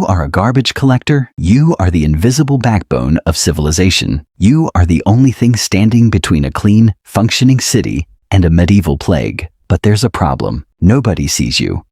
are a garbage collector, you are the invisible backbone of civilization. You are the only thing standing between a clean, functioning city and a medieval plague. But there's a problem. Nobody sees you.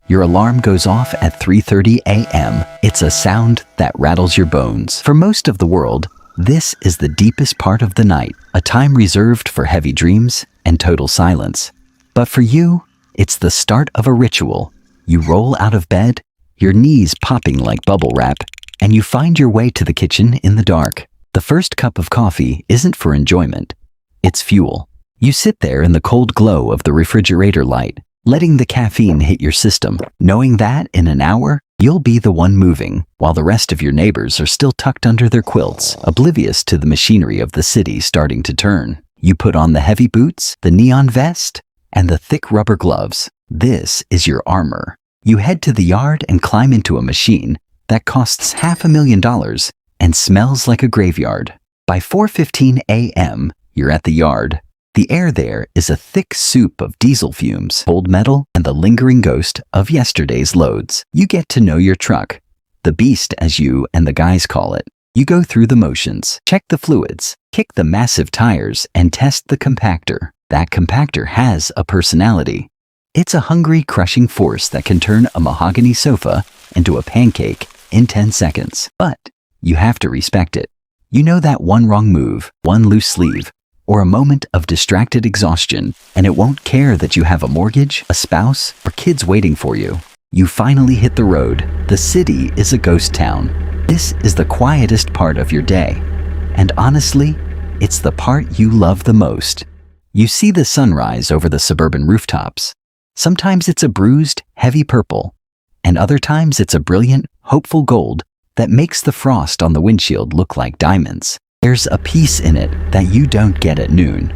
Your alarm goes off at 3:30 a.m. It's a sound that rattles your bones. For most of the world, this is the deepest part of the night, a time reserved for heavy dreams and total silence. But for you, it's the start of a ritual. You roll out of bed, your knees popping like bubble wrap, and you find your way to the kitchen in the dark. The first cup of coffee isn't for enjoyment. It's fuel. You sit there in the cold glow of the refrigerator light, letting the caffeine hit your system, knowing that in an hour, you'll be the one moving, while the rest of your neighbors are still tucked under their quilts, oblivious to the machinery of the city starting to turn. You put on the heavy boots, the neon vest, and the thick rubber gloves. This is your armor. You head to the yard and climb into a machine that costs $500,000 and smells like a graveyard. By 4:15 a.m., you're at the yard. The air there is a thick soup of diesel fumes, old metal, and the lingering ghost of yesterday's loads. You get to know your truck, the beast as you and the guys call it. You go through the motions, check the fluids, kick the massive tires, and test the compactor. That compactor has a personality. It's a hungry, crushing force that can turn a mahogany sofa into a pancake in 10 seconds. But you have to respect it. You know that one wrong move, one loose sleeve, or a moment of distracted exhaustion, and it won't care that you have a mortgage, a spouse, or kids waiting for you. You finally hit the road. The city is a ghost town. This is the quietest part of your day. And honestly, it's the part you love the most. You see the sunrise over the suburban rooftops. Sometimes it's a bruised, heavy purple, and other times it's a brilliant, hopeful gold that makes the frost on the windshield look like diamonds. There's a peace in it that you don't get at noon.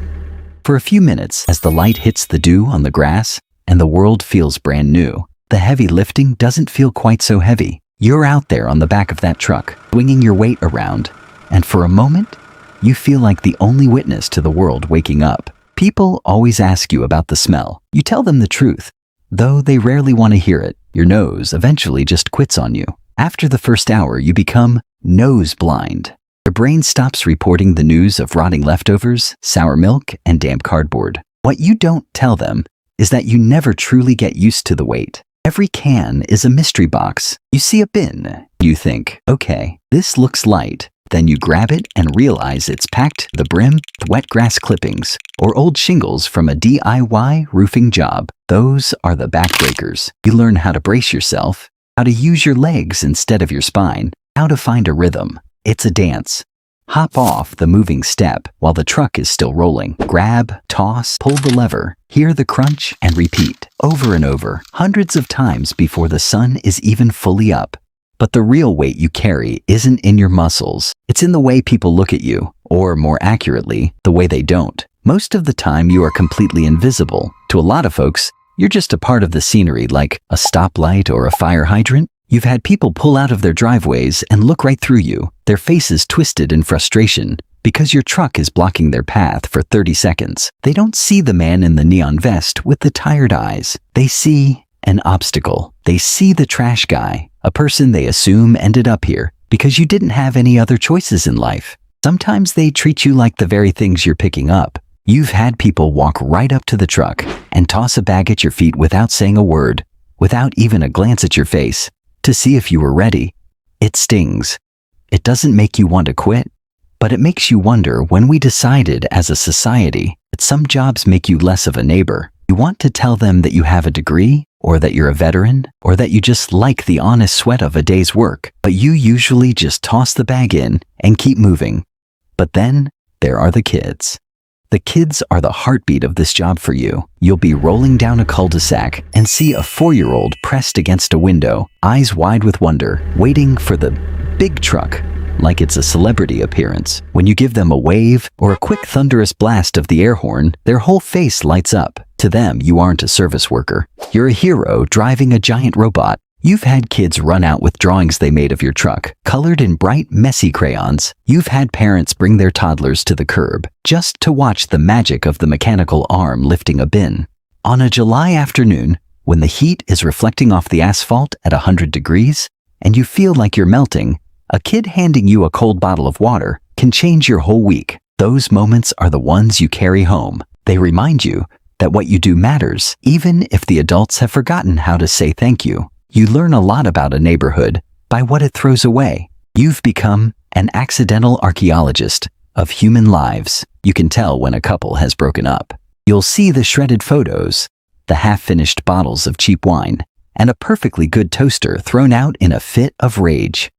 For a few minutes, as the light hits the dew on the grass and the world feels brand new, the heavy lifting doesn't feel quite so heavy. You're out there on the back of that truck, swinging your weight around, and for a moment, you feel like the only witness to the world waking up. People always ask you about the smell. You tell them the truth, though they rarely want to hear it. Your nose eventually just quits on you. After the first hour, you become nose blind. Your brain stops reporting the news of rotting leftovers, sour milk, and damp cardboard. What you don't tell them is that you never truly get used to the weight. Every can is a mystery box. You see a bin. You think, okay, this looks light. Then you grab it and realize it's packed to the brim with wet grass clippings or old shingles from a DIY roofing job. Those are the backbreakers. You learn how to brace yourself, how to use your legs instead of your spine, how to find a rhythm. It's a dance. Hop off the moving step while the truck is still rolling. Grab, toss, pull the lever, hear the crunch, and repeat over and over, hundreds of times before the sun is even fully up. But the real weight you carry isn't in your muscles. It's in the way people look at you, or more accurately, the way they don't. Most of the time, you are completely invisible. To a lot of folks, you're just a part of the scenery, like a stoplight or a fire hydrant. You've had people pull out of their driveways and look right through you, their faces twisted in frustration, because your truck is blocking their path for 30 seconds. They don't see the man in the neon vest with the tired eyes. They see an obstacle. They see the trash guy, a person they assume ended up here because you didn't have any other choices in life. Sometimes they treat you like the very things you're picking up. You've had people walk right up to the truck and toss a bag at your feet without saying a word, without even a glance at your face, to see if you were ready. It stings. It doesn't make you want to quit, but it makes you wonder when we decided as a society that some jobs make you less of a neighbor. You want to tell them that you have a degree, or that you're a veteran, or that you just like the honest sweat of a day's work, but you usually just toss the bag in and keep moving. But then there are the kids. The kids are the heartbeat of this job for you. You'll be rolling down a cul-de-sac and see a 4-year-old pressed against a window, eyes wide with wonder, waiting for the big truck, like it's a celebrity appearance. When you give them a wave or a quick thunderous blast of the air horn, their whole face lights up. To them, you aren't a service worker. You're a hero driving a giant robot. You've had kids run out with drawings they made of your truck, colored in bright, messy crayons. You've had parents bring their toddlers to the curb just to watch the magic of the mechanical arm lifting a bin. On a July afternoon, when the heat is reflecting off the asphalt at 100 degrees, and you feel like you're melting, a kid handing you a cold bottle of water can change your whole week. Those moments are the ones you carry home. They remind you that what you do matters, even if the adults have forgotten how to say thank you. You learn a lot about a neighborhood by what it throws away. You've become an accidental archaeologist of human lives. You can tell when a couple has broken up. You'll see the shredded photos, the half-finished bottles of cheap wine, and a perfectly good toaster thrown out in a fit of rage.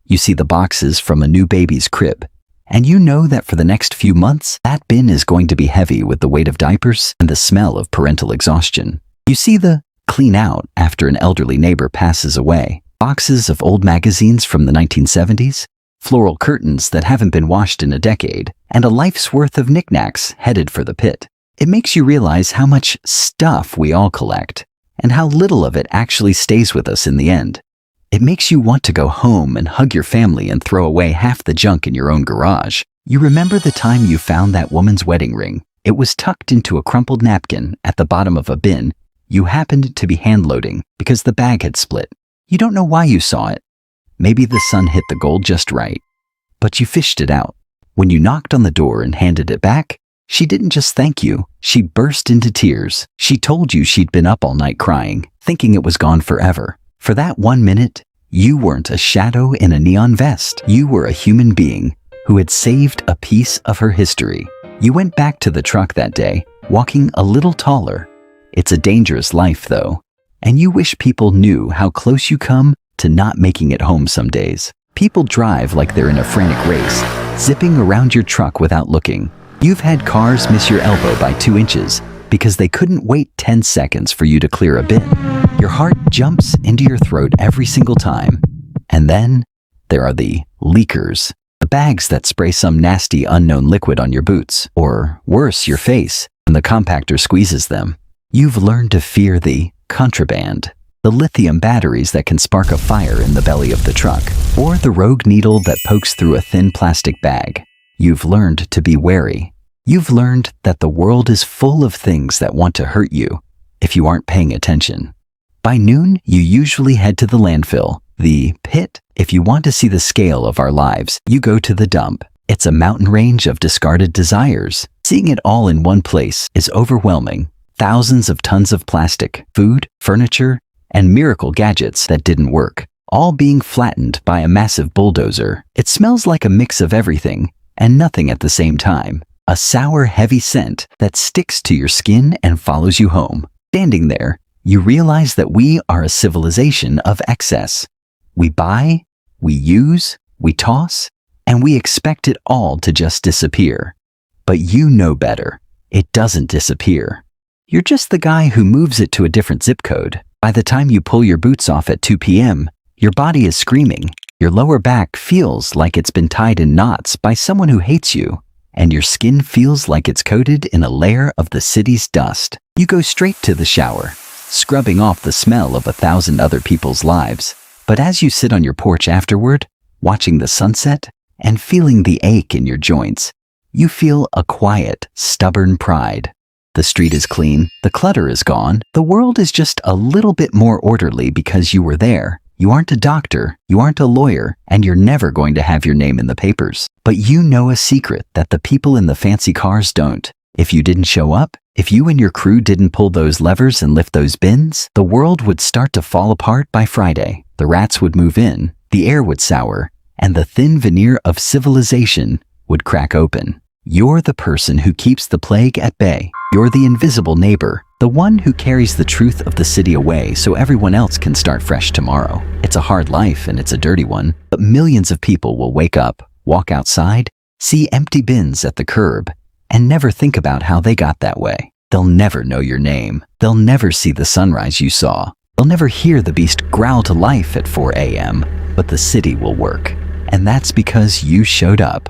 You see the boxes from a new baby's crib, and you know that for the next few months, that bin is going to be heavy with the weight of diapers and the smell of parental exhaustion. You see the clean out after an elderly neighbor passes away, boxes of old magazines from the 1970s, floral curtains that haven't been washed in a decade, and a life's worth of knickknacks headed for the pit. It makes you realize how much stuff we all collect, and how little of it actually stays with us in the end. It makes you want to go home and hug your family and throw away half the junk in your own garage. You remember the time you found that woman's wedding ring. It was tucked into a crumpled napkin at the bottom of a bin you happened to be hand-loading because the bag had split. You don't know why you saw it. Maybe the sun hit the gold just right, but you fished it out. When you knocked on the door and handed it back, she didn't just thank you, she burst into tears. She told you she'd been up all night crying, thinking it was gone forever. For that 1 minute, you weren't a shadow in a neon vest. You were a human being who had saved a piece of her history. You went back to the truck that day, walking a little taller. It's a dangerous life, though, and you wish people knew how close you come to not making it home some days. People drive like they're in a frantic race, zipping around your truck without looking. You've had cars miss your elbow by 2 inches because they couldn't wait 10 seconds for you to clear a bin. Your heart jumps into your throat every single time. And then there are the leakers, the bags that spray some nasty unknown liquid on your boots, or worse, your face, when the compactor squeezes them. You've learned to fear the contraband, the lithium batteries that can spark a fire in the belly of the truck, or the rogue needle that pokes through a thin plastic bag. You've learned to be wary. You've learned that the world is full of things that want to hurt you if you aren't paying attention. By noon, you usually head to the landfill, the pit. If you want to see the scale of our lives, you go to the dump. It's a mountain range of discarded desires. Seeing it all in one place is overwhelming. Thousands of tons of plastic, food, furniture, and miracle gadgets that didn't work, all being flattened by a massive bulldozer. It smells like a mix of everything and nothing at the same time. A sour, heavy scent that sticks to your skin and follows you home. Standing there, you realize that we are a civilization of excess. We buy, we use, we toss, and we expect it all to just disappear. But you know better. It doesn't disappear. You're just the guy who moves it to a different zip code. By the time you pull your boots off at 2 p.m., your body is screaming. Your lower back feels like it's been tied in knots by someone who hates you, and your skin feels like it's coated in a layer of the city's dust. You go straight to the shower, scrubbing off the smell of 1,000 other people's lives. But as you sit on your porch afterward, watching the sunset and feeling the ache in your joints, you feel a quiet, stubborn pride. The street is clean, the clutter is gone, the world is just a little bit more orderly because you were there. You aren't a doctor, you aren't a lawyer, and you're never going to have your name in the papers. But you know a secret that the people in the fancy cars don't. If you didn't show up, if you and your crew didn't pull those levers and lift those bins, the world would start to fall apart by Friday. The rats would move in, the air would sour, and the thin veneer of civilization would crack open. You're the person who keeps the plague at bay. You're the invisible neighbor, the one who carries the truth of the city away so everyone else can start fresh tomorrow. It's a hard life and it's a dirty one, but millions of people will wake up, walk outside, see empty bins at the curb, and never think about how they got that way. They'll never know your name. They'll never see the sunrise you saw. They'll never hear the beast growl to life at 4 a.m., but the city will work. And that's because you showed up.